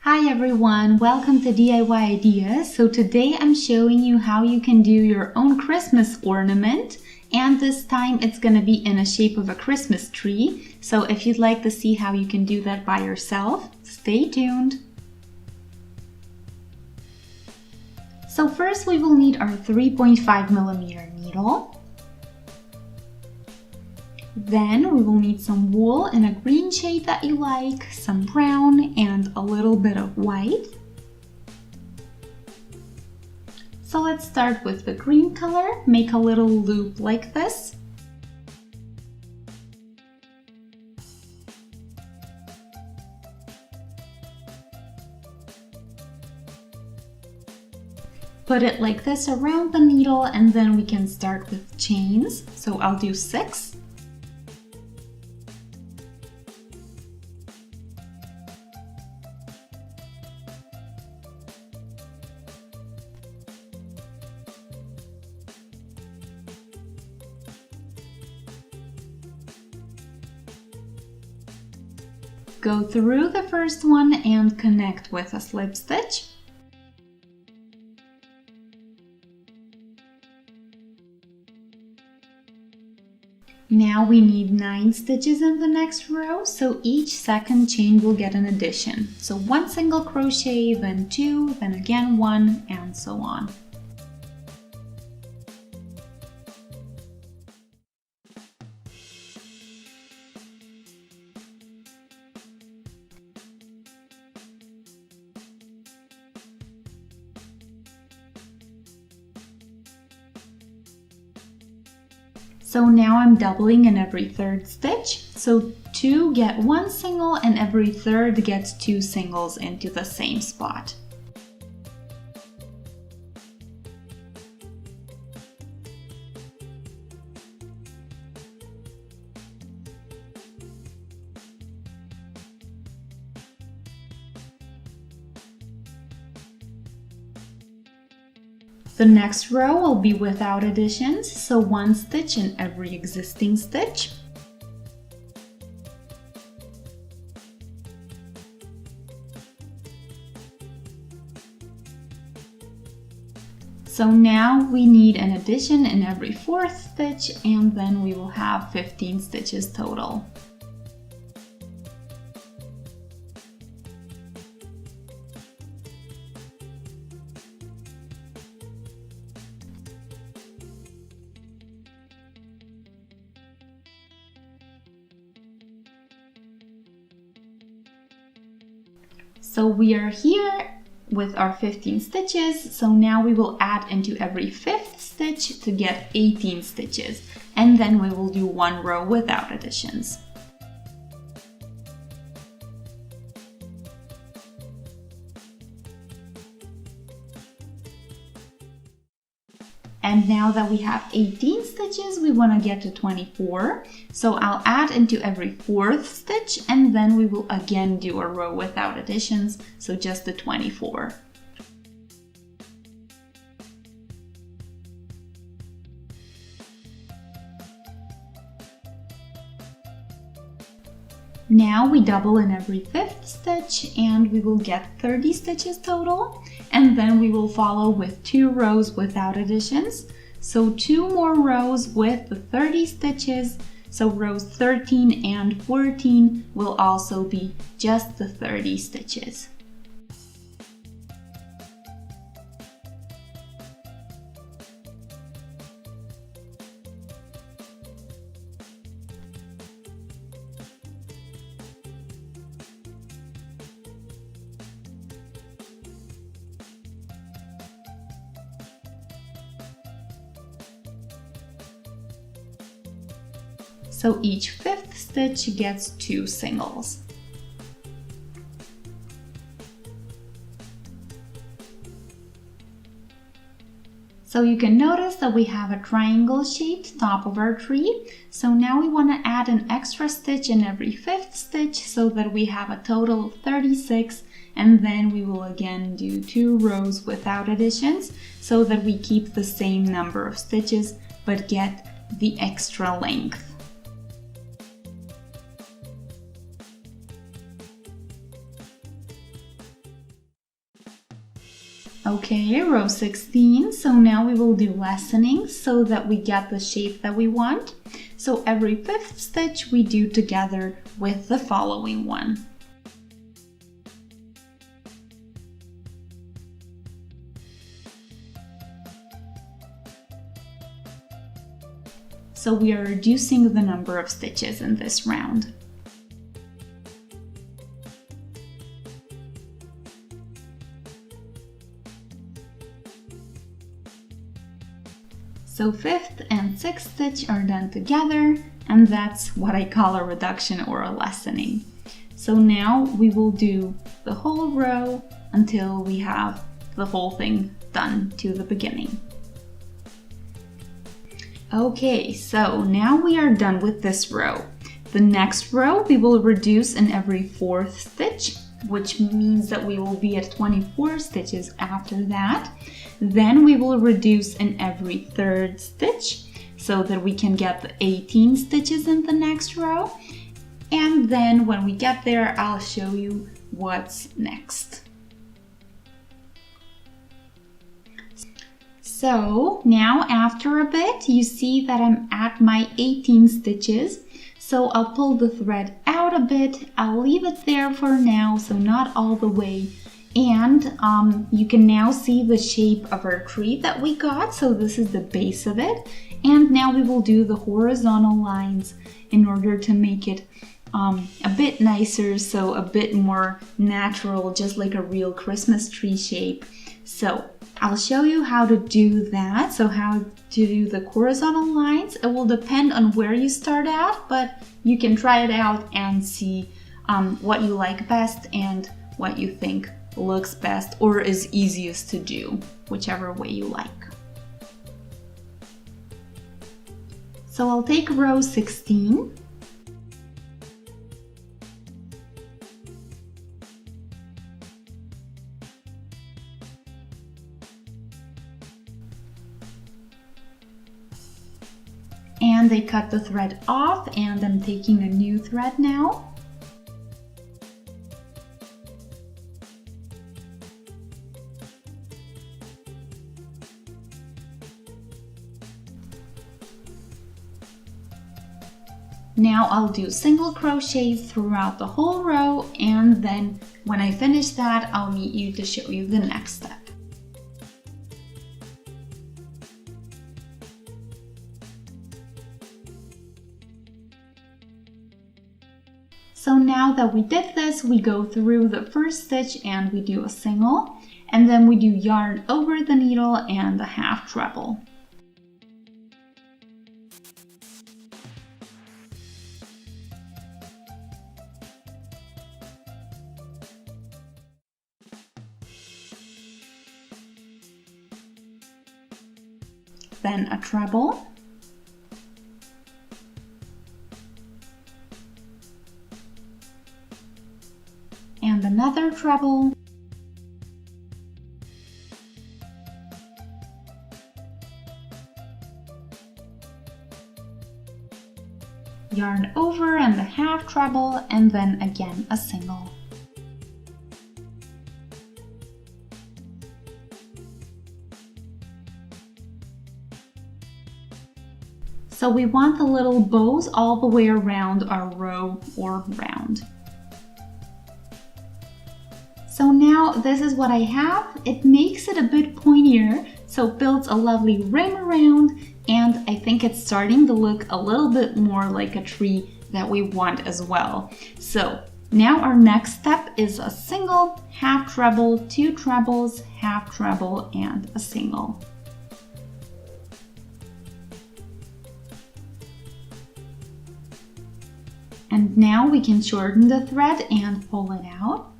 Hi everyone, welcome to DIY Ideas. So today I'm showing you how you can do your own Christmas ornament, and this time it's going to be in a shape of a Christmas tree. So if you'd like to see how you can do that by yourself, stay tuned. So first we will need our 3.5mm needle. Then we will need some wool in a green shade that you like, some brown, and a little bit of white. So let's start with the green color. Make a little loop like this. Put it like this around the needle, and then we can start with chains. So I'll do 6. Go through the first one and connect with a slip stitch. Now we need 9 stitches in the next row, so each second chain will get an addition. So 1 single crochet, then 2, then again 1, and so on. So now I'm doubling in every third stitch. So 2 get 1 single and every third gets 2 singles into the same spot. The next row will be without additions, so 1 stitch in every existing stitch. So now we need an addition in every 4th stitch, and then we will have 15 stitches total. So we are here with our 15 stitches, so now we will add into every 5th stitch to get 18 stitches, and then we will do 1 row without additions. And now that we have 18 stitches, we want to get to 24. So I'll add into every 4th stitch, and then we will again do a row without additions, so just the 24. Now we double in every 5th stitch, and we will get 30 stitches total, and then we will follow with 2 rows without additions. So 2 more rows with the 30 stitches, so rows 13 and 14 will also be just the 30 stitches. So each 5th stitch gets 2 singles. So you can notice that we have a triangle shaped top of our tree. So now we want to add an extra stitch in every 5th stitch so that we have a total of 36, and then we will again do 2 rows without additions so that we keep the same number of stitches but get the extra length. Okay, row 16. So now we will do lessening so that we get the shape that we want. So every fifth stitch we do together with the following one. So we are reducing the number of stitches in this round. So fifth and sixth stitch are done together, and that's what I call a reduction or a lessening. So now we will do the whole row until we have the whole thing done to the beginning. Okay, so now we are done with this row. The next row we will reduce in every fourth stitch, which means that we will be at 24 stitches after that. Then we will reduce in every third stitch so that we can get the 18 stitches in the next row. And then when we get there, I'll show you what's next. So now after a bit, you see that I'm at my 18 stitches. So I'll pull the thread out a bit. I'll leave it there for now, so not all the way. And you can now see the shape of our tree that we got. So this is the base of it. And now we will do the horizontal lines in order to make it a bit nicer, so a bit more natural, just like a real Christmas tree shape. So I'll show you how to do that. So how to do the horizontal lines. It will depend on where you start out, but you can try it out and see what you like best and what you think looks best or is easiest to do, whichever way you like. So I'll take row 16. And I cut the thread off, and I'm taking a new thread now. Now I'll do single crochets throughout the whole row, and then when I finish that, I'll meet you to show you the next step. So now that we did this, we go through the first stitch and we do a single, and then we do yarn over the needle and a half treble. Then a treble. And another treble. Yarn over and a half treble, and then again a single. So we want the little bows all the way around our row or round. So now this is what I have. It makes it a bit pointier, so it builds a lovely rim around, and I think it's starting to look a little bit more like a tree that we want as well. So now our next step is a single, half treble, two trebles, half treble, and a single. And now we can shorten the thread and pull it out.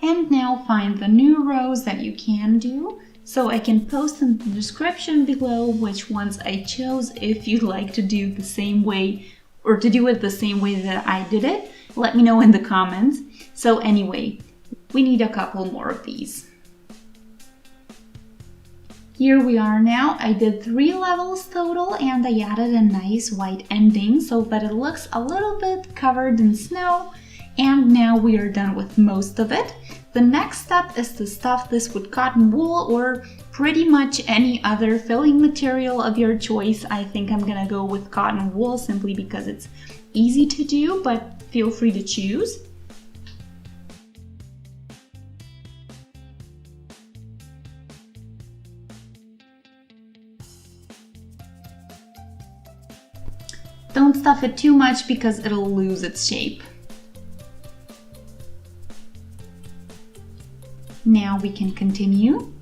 And now find the new rows that you can do. So I can post in the description below which ones I chose if you'd like to do the same way or to do it the same way that I did it. Let me know in the comments. So anyway, we need a couple more of these. Here we are now. I did 3 levels total and I added a nice white ending so that it looks a little bit covered in snow. And now we are done with most of it. The next step is to stuff this with cotton wool or pretty much any other filling material of your choice. I think I'm gonna go with cotton wool simply because it's easy to do, but feel free to choose. Don't stuff it too much because it'll lose its shape. Now we can continue.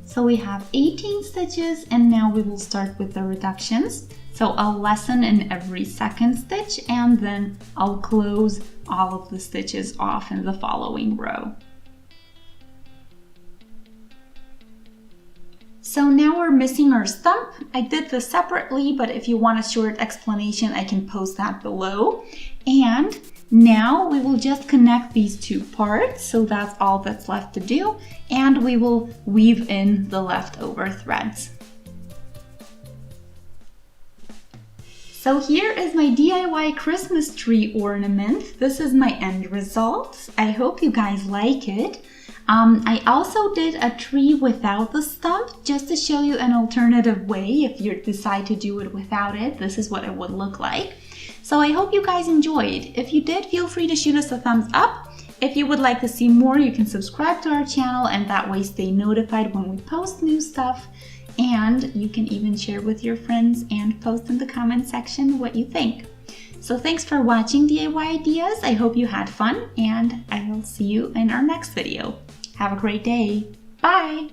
So we have 18 stitches and now we will start with the reductions. So I'll lessen in every second stitch and then I'll close all of the stitches off in the following row. So now we're missing our stump. I did this separately, but if you want a short explanation, I can post that below. And now we will just connect these 2 parts. So that's all that's left to do. And we will weave in the leftover threads. So here is my DIY Christmas tree ornament. This is my end result. I hope you guys like it. I also did a tree without the stump just to show you an alternative way. If you decide to do it without it, this is what it would look like. So I hope you guys enjoyed. If you did, feel free to shoot us a thumbs up. If you would like to see more, you can subscribe to our channel and that way stay notified when we post new stuff. And you can even share with your friends and post in the comment section what you think. So thanks for watching DIY Ideas. I hope you had fun and I will see you in our next video. Have a great day. Bye!